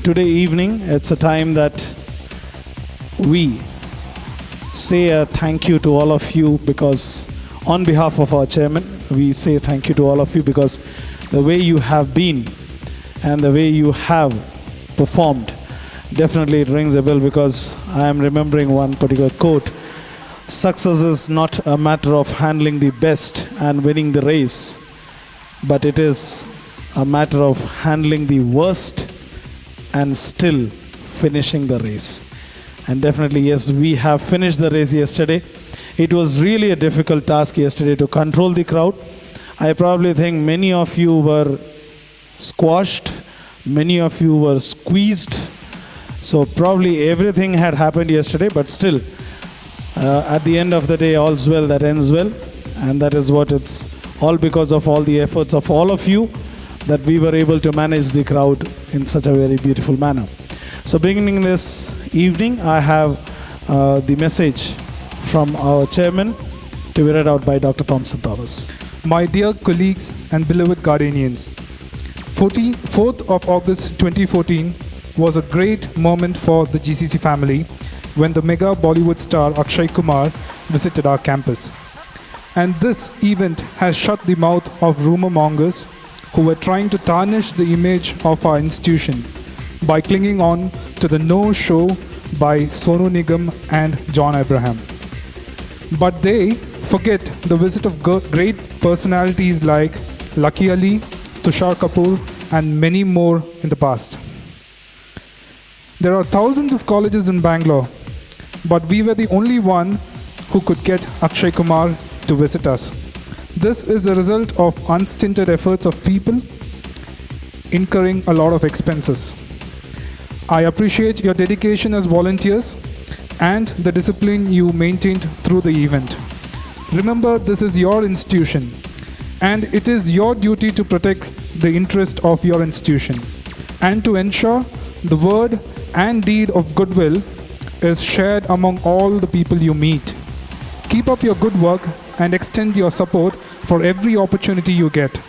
today evening, it's a time that we say a thank you to all of you, because on behalf of our chairman, we say thank you to all of you because the way you have been and the way you have performed, definitely it rings a bell, because I am remembering one particular quote: success is not a matter of handling the best and winning the race, but it is a matter of handling the worst and still finishing the race. And definitely, yes, we have finished the race yesterday. It was really a difficult task yesterday to control the crowd. I probably think many of you were squashed, many of you were squeezed. So probably everything had happened yesterday, but still, at the end of the day, all's well that ends well. And that is what it's all because of all the efforts of all of you that we were able to manage the crowd in such a very beautiful manner. So beginning this evening, I have the message from our chairman to be read out by Dr. Thompson Thomas. My dear colleagues and beloved Gardenians, 4th of August 2014 was a great moment for the GCC family when the mega Bollywood star Akshay Kumar visited our campus. And this event has shut the mouth of rumor mongers who were trying to tarnish the image of our institution by clinging on to the no show by Sonu Nigam and John Abraham. But they forget the visit of great personalities like Lucky Ali, Tushar Kapoor, and many more in the past. There are thousands of colleges in Bangalore, but we were the only one who could get Akshay Kumar to visit us. This is the result of unstinted efforts of people incurring a lot of expenses. I appreciate your dedication as volunteers and the discipline you maintained through the event. Remember, this is your institution, and it is your duty to protect the interest of your institution and to ensure the word and deed of goodwill is shared among all the people you meet. Keep up your good work and extend your support for every opportunity you get.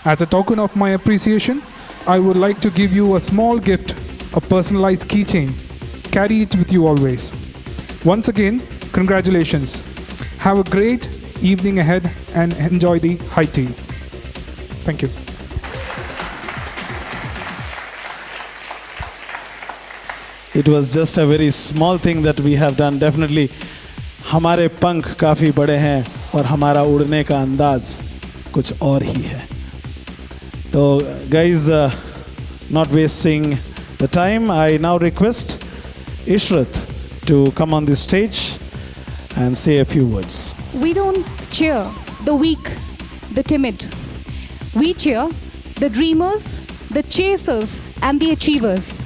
As a token of my appreciation, I would like to give you a small gift, a personalized keychain. Carry it with you always. Once again, congratulations. Have a great evening ahead and enjoy the high tea. Thank you. It was just a very small thing that we have done. Definitely, हमारे पंख काफ़ी बड़े हैं और हमारा उड़ने का अंदाज कुछ और ही है. So guys, not wasting the time, I now request Ishrat to come on the stage and say a few words. We don't cheer the weak, the timid. We cheer the dreamers, the chasers, and the achievers.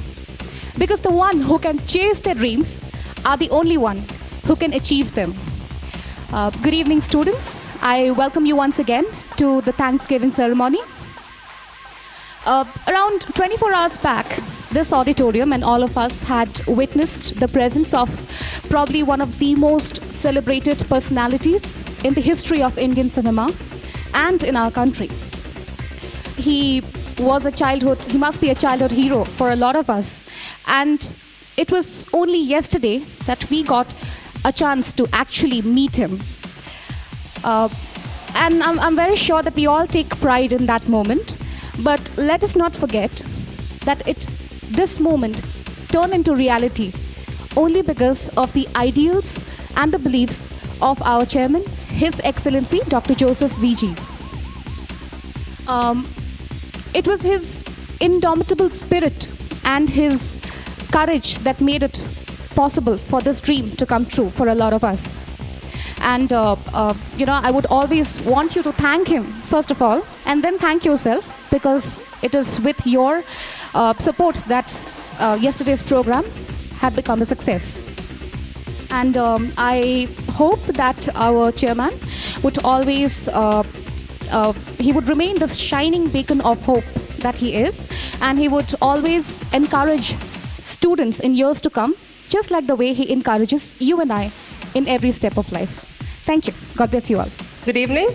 Because the one who can chase their dreams are the only one who can achieve them. Good evening, students. I welcome you once again to the Thanksgiving ceremony. Around 24 hours back, this auditorium and all of us had witnessed the presence of probably one of the most celebrated personalities in the history of Indian cinema and in our country. He must be a childhood hero for a lot of us. And it was only yesterday that we got a chance to actually meet him. And I'm very sure that we all take pride in that moment. But let us not forget that this moment turned into reality only because of the ideals and the beliefs of our chairman, His Excellency Dr. Joseph VG. It was his indomitable spirit and his courage that made it possible for this dream to come true for a lot of us. And I would always want you to thank him first of all, and then thank yourself, because it is with your support that yesterday's program had become a success. And I hope that our chairman would always he would remain the shining beacon of hope that he is, and he would always encourage students in years to come, just like the way he encourages you and I in every step of life. Thank you. God bless you all. Good evening.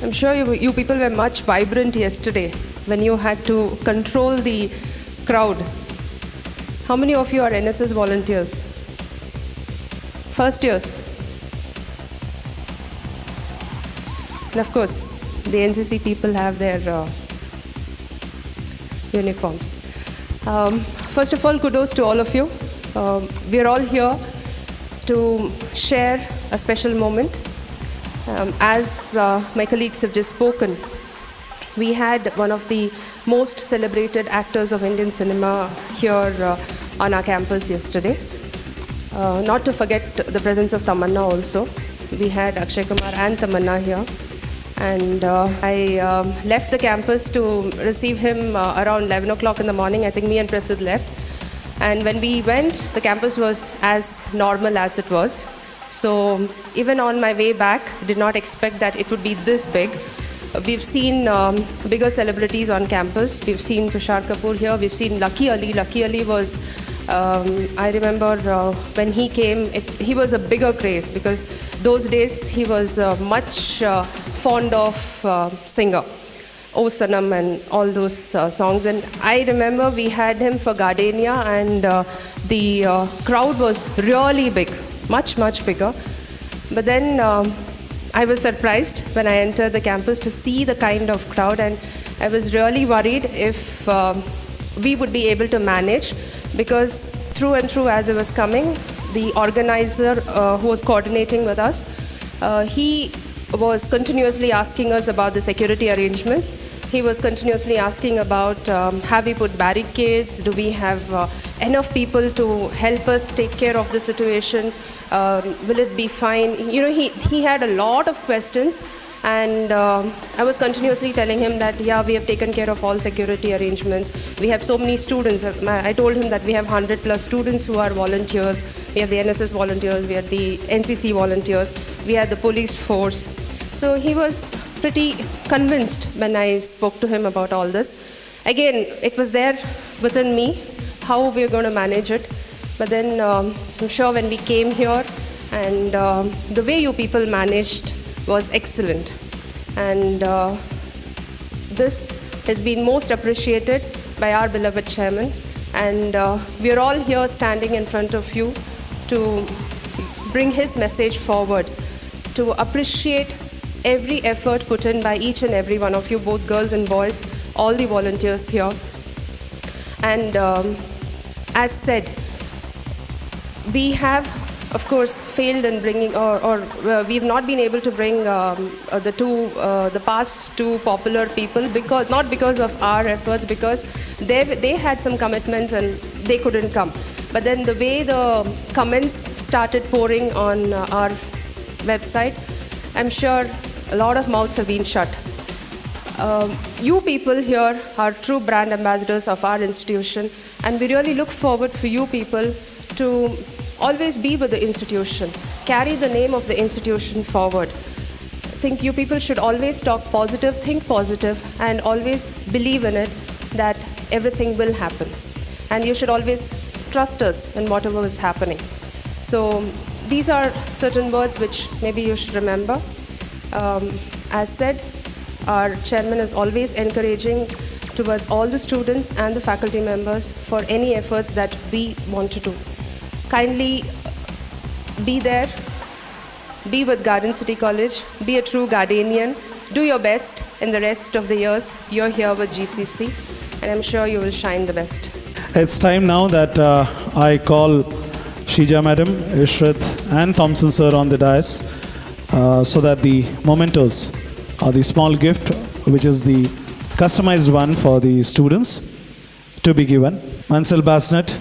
I'm sure you people were much vibrant yesterday when you had to control the crowd. How many of you are NSS volunteers? First years? And of course, the NCC people have their uniforms. First of all, kudos to all of you. We are all here to share a special moment. As my colleagues have just spoken, we had one of the most celebrated actors of Indian cinema here on our campus yesterday. Not to forget the presence of Tamanna also. We had Akshay Kumar and Tamanna here. And I left the campus to receive him around 11 o'clock in the morning. I think me and Prasid left. And when we went, the campus was as normal as it was. So even on my way back, I did not expect that it would be this big. We've seen bigger celebrities on campus. We've seen Tushar Kapoor here. We've seen Lucky Ali. Lucky Ali was, I remember when he came, he was a bigger craze because those days he was much fond of singer. O Sanam and all those songs. And I remember we had him for Gardenia, and the crowd was really big, much bigger. But then I was surprised when I entered the campus to see the kind of crowd, and I was really worried if we would be able to manage, because through and through as I was coming, the organizer who was coordinating with us, he was continuously asking us about the security arrangements. He was continuously asking about have we put barricades, do we have enough people to help us take care of the situation, will it be fine? You know, he had a lot of questions, and I was continuously telling him that, yeah, we have taken care of all security arrangements. We have so many students. I told him that we have 100 plus students who are volunteers. We have the NSS volunteers, we have the NCC volunteers, we have the police force. So he was pretty convinced when I spoke to him about all this. Again, it was there within me how we are going to manage it. But then I'm sure when we came here, and the way you people managed was excellent. And this has been most appreciated by our beloved chairman. And we are all here standing in front of you to bring his message forward, to appreciate every effort put in by each and every one of you, both girls and boys, all the volunteers here. And as said, we have, of course, failed in bringing, or we've not been able to bring the past two popular people, because not because of our efforts, because they had some commitments and they couldn't come. But then the way the comments started pouring on our website, I'm sure a lot of mouths have been shut. You people here are true brand ambassadors of our institution, and we really look forward for you people to always be with the institution, carry the name of the institution forward. I think you people should always talk positive, think positive, and always believe in it that everything will happen. And you should always trust us in whatever is happening. So these are certain words which maybe you should remember. As said, our chairman is always encouraging towards all the students and the faculty members for any efforts that we want to do. Kindly be there, be with Garden City College, be a true Gardenian, do your best in the rest of the years you're here with GCC, and I'm sure you will shine the best. It's time now that I call Shija Madam, Ishrat and Thompson Sir on the dais, so that the mementos or the small gift, which is the customized one for the students, to be given. Mansell Basnet.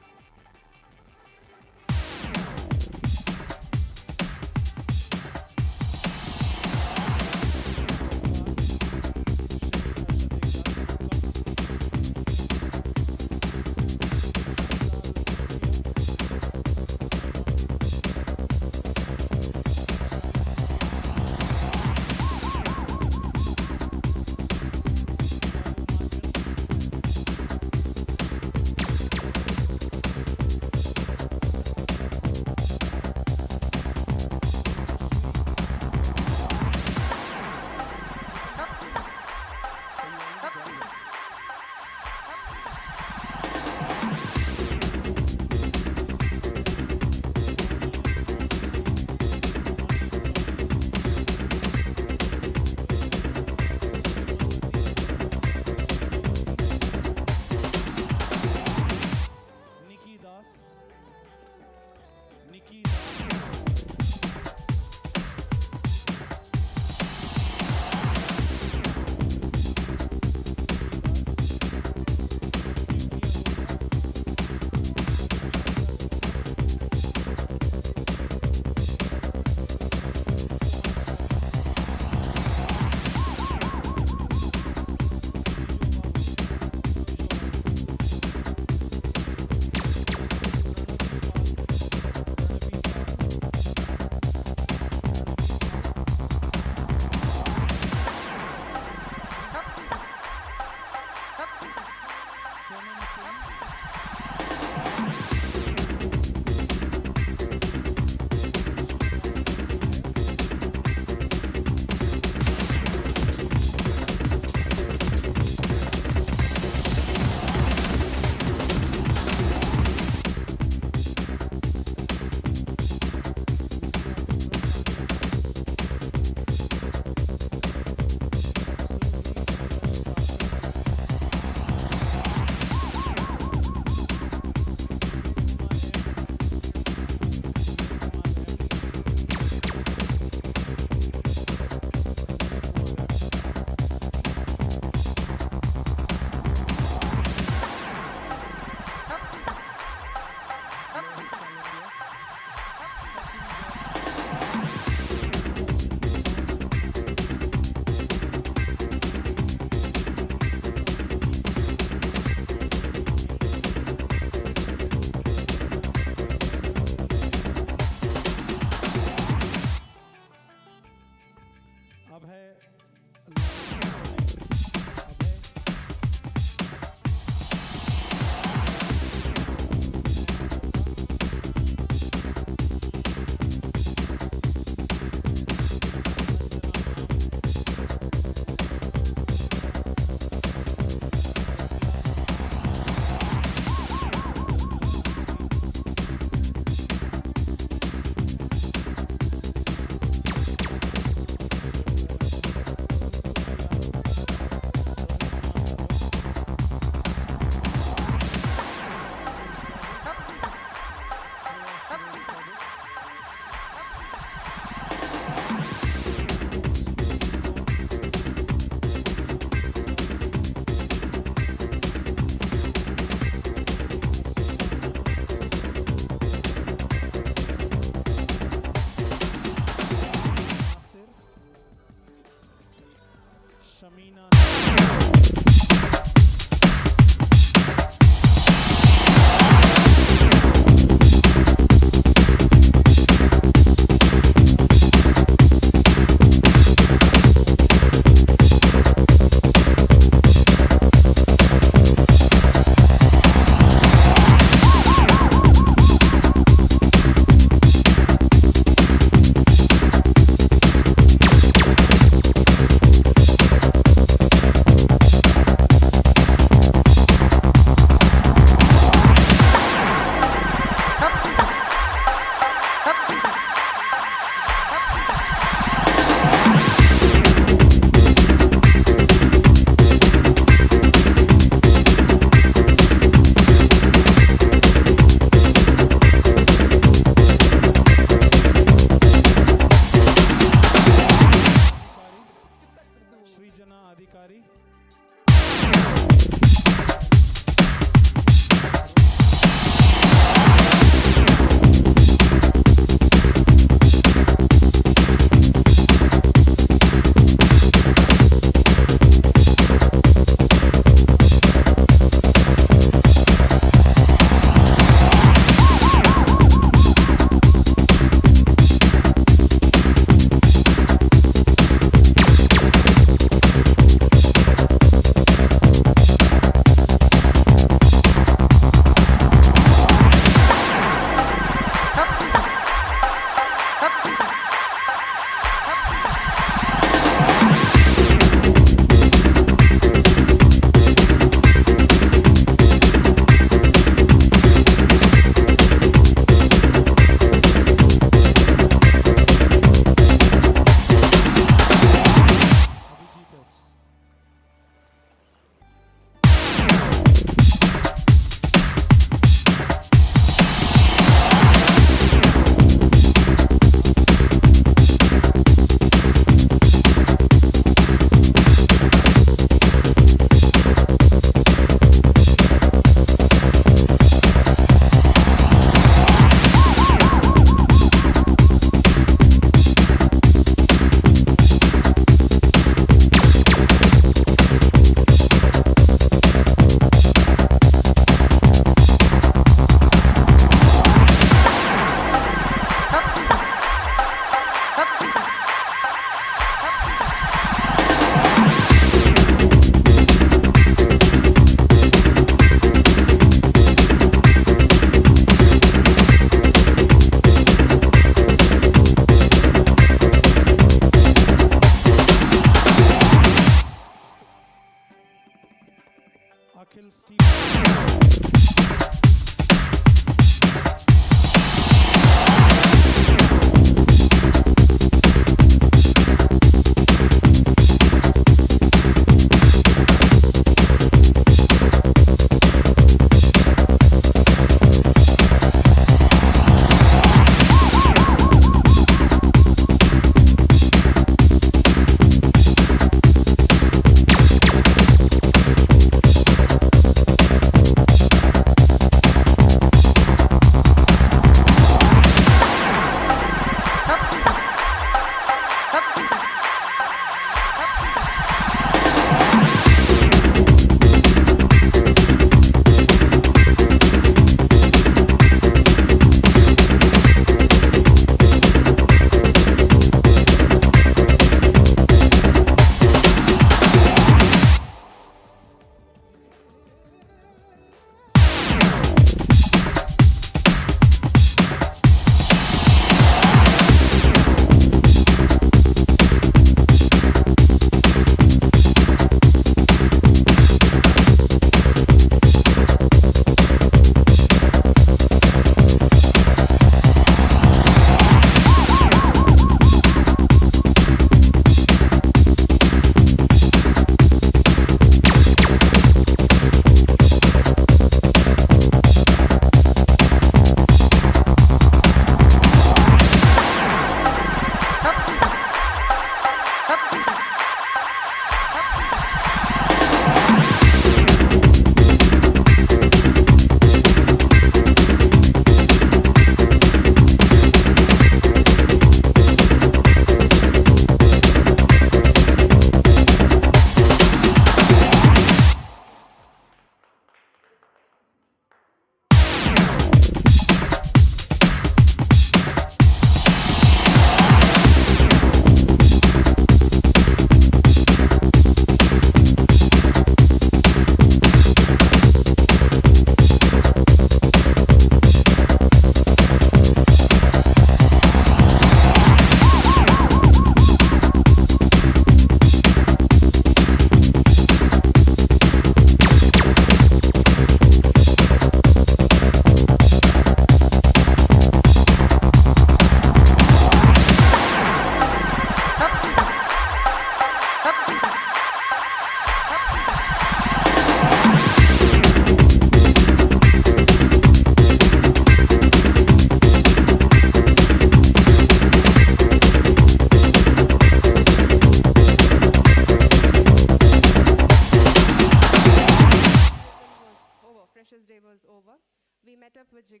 Freshers' Day was over, we met up with Jigar.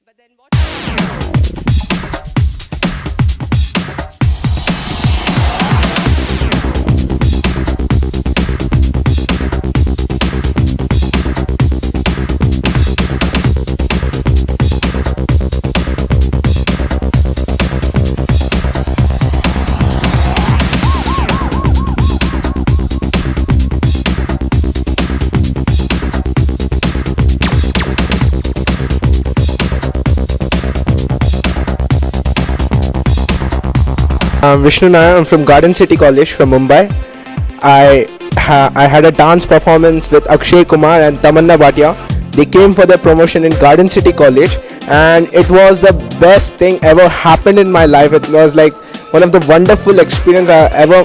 But then what? I'm Vishnu Nair. I'm from Garden City College from Mumbai. I had a dance performance with Akshay Kumar and Tamanna Bhatia. They came for their promotion in Garden City College, and it was the best thing ever happened in my life. It was like one of the wonderful experience I ever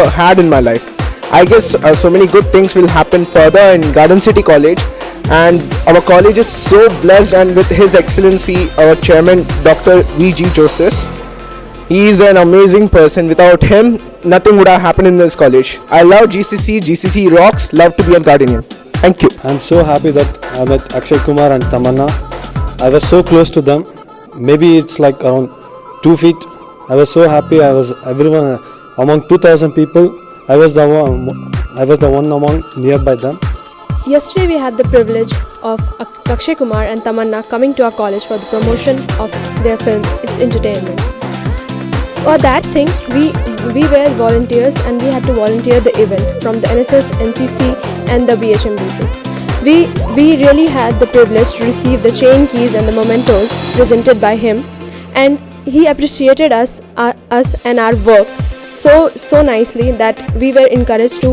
had in my life. I guess so many good things will happen further in Garden City College, and our college is so blessed, and with His Excellency our chairman Dr. V.G. Joseph. He is an amazing person. Without him, nothing would have happened in this college. I love GCC. GCC rocks. Love to be a Gardenian. Thank you. I'm so happy that I met Akshay Kumar and Tamanna. I was so close to them. Maybe it's like around 2 feet. I was so happy. I was everyone among 2,000 people. I was the one among nearby them. Yesterday we had the privilege of Akshay Kumar and Tamanna coming to our college for the promotion of their film It's Entertainment. For that thing, we were volunteers and we had to volunteer the event from the NSS, NCC and the BHMB. We really had the privilege to receive the chain keys and the mementos presented by him, and he appreciated us and our work so nicely that we were encouraged to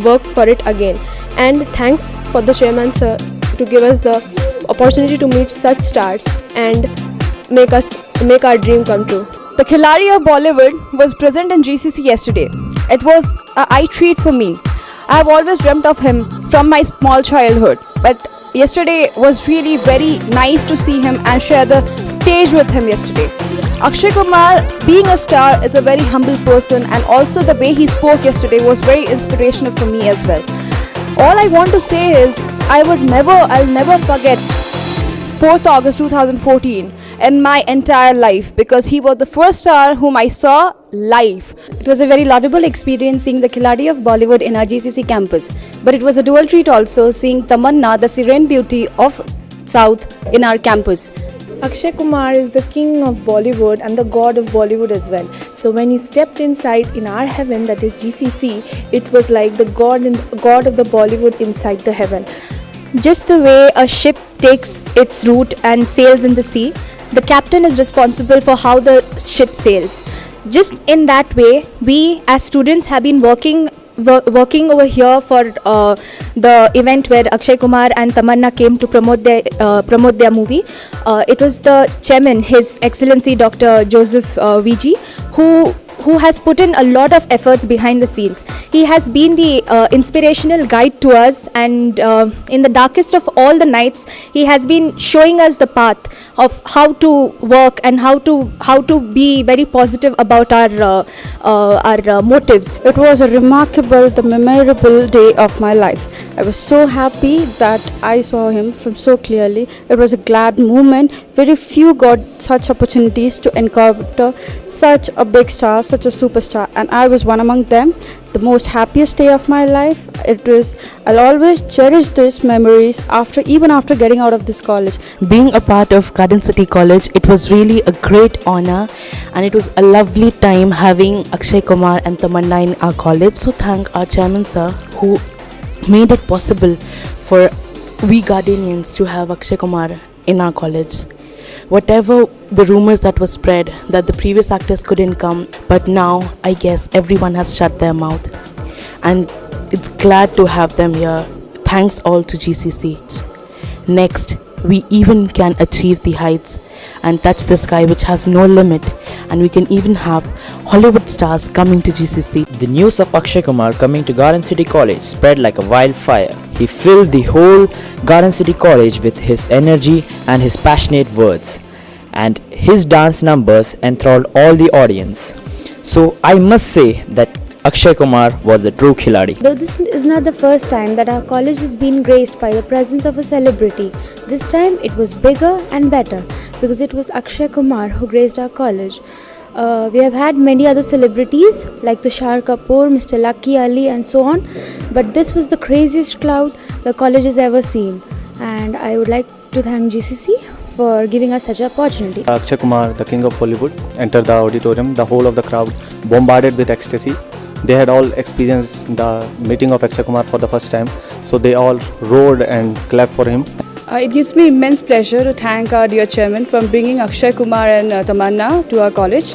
work for it again. And thanks for the chairman sir to give us the opportunity to meet such stars and make our dream come true. The Khiladi of Bollywood was present in GCC yesterday. It was an eye treat for me. I have always dreamt of him from my small childhood. But yesterday was really very nice to see him and share the stage with him yesterday. Akshay Kumar, being a star, is a very humble person, and also the way he spoke yesterday was very inspirational for me as well. All I want to say is I'll never forget 4th August 2014 in my entire life, because he was the first star whom I saw live. It was a very laudable experience seeing the Khiladi of Bollywood in our GCC campus. But it was a dual treat also seeing Tamanna, the serene beauty of South, in our campus. Akshay Kumar is the king of Bollywood and the god of Bollywood as well. So when he stepped inside in our heaven, that is GCC, it was like the god of the Bollywood inside the heaven. Just the way a ship takes its route and sails in the sea, the captain is responsible for how the ship sails. Just in that way, we as students have been working over here for the event where Akshay Kumar and Tamanna came to promote their movie. It was the chairman, His Excellency Dr. Joseph VG, who has put in a lot of efforts behind the scenes. He has been the inspirational guide to us, and in the darkest of all the nights, he has been showing us the path of how to work and how to be very positive about our motives. It was a remarkable, the memorable day of my life. I was so happy that I saw him from so clearly. It was a glad moment. Very few got such opportunities to encounter such a big star, such a superstar, and I was one among them. The most happiest day of my life. I'll always cherish these memories even after getting out of this college. Being a part of Garden City College, it was really a great honor, and it was a lovely time having Akshay Kumar and Tamanna in our college. So thank our chairman sir who made it possible for we Gardenians to have Akshay Kumar in our college. Whatever the rumors that were spread that the previous actors couldn't come, but now I guess everyone has shut their mouth, and it's glad to have them here. Thanks all to GCC. Next, we even can achieve the heights and touch the sky which has no limit, and we can even have Hollywood stars coming to GCC. The news of Akshay Kumar coming to Garden City College spread like a wildfire. He filled the whole Garden City College with his energy and his passionate words, and his dance numbers enthralled all the audience. So I must say that Akshay Kumar was a true khiladi. Though this is not the first time that our college has been graced by the presence of a celebrity, this time it was bigger and better because it was Akshay Kumar who graced our college. We have had many other celebrities like Tushar Kapoor, Mr. Lucky Ali and so on, but this was the craziest crowd the college has ever seen, and I would like to thank GCC for giving us such an opportunity. Akshay Kumar, the king of Bollywood, entered the auditorium. The whole of the crowd bombarded with ecstasy. They had all experienced the meeting of Akshay Kumar for the first time, so they all roared and clapped for him. It gives me immense pleasure to thank our dear chairman for bringing Akshay Kumar and Tamanna to our college.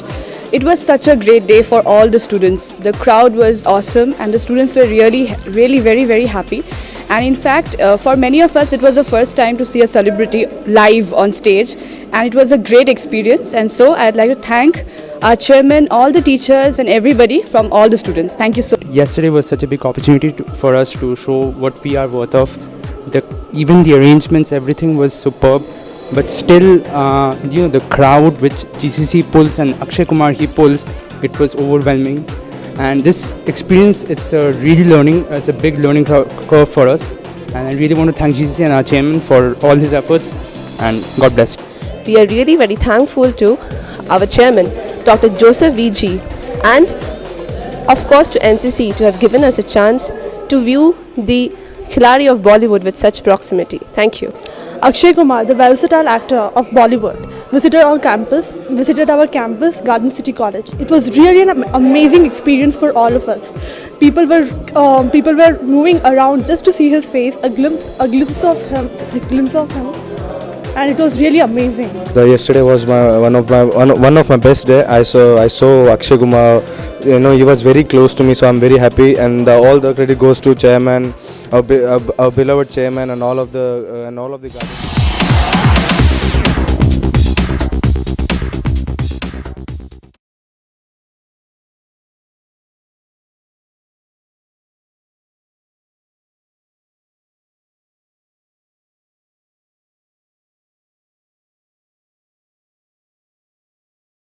It was such a great day for all the students. The crowd was awesome and the students were really very, very happy. And in fact, for many of us, it was the first time to see a celebrity live on stage, and it was a great experience. And so I'd like to thank our chairman, all the teachers and everybody from all the students. Thank you so much. Yesterday was such a big opportunity for us to show what we are worth of. Even the arrangements, everything was superb. But still, the crowd which GCC pulls and Akshay Kumar he pulls, it was overwhelming. And this experience, it's a big learning curve for us. And I really want to thank GCC and our chairman for all his efforts, and God bless. We are really very thankful to our chairman, Dr. Joseph VG, and of course to NCC to have given us a chance to view the khiladi of Bollywood with such proximity. Thank you. Akshay Kumar, the versatile actor of Bollywood, visited our campus, Garden City College. It was really an amazing experience for all of us. People were moving around just to see his face, a glimpse of him, and it was really amazing. Yesterday was one of my best day. I saw Akshay Kumar. He was very close to me, so I'm very happy. And all the credit goes to chairman, our beloved chairman, and all of the guys.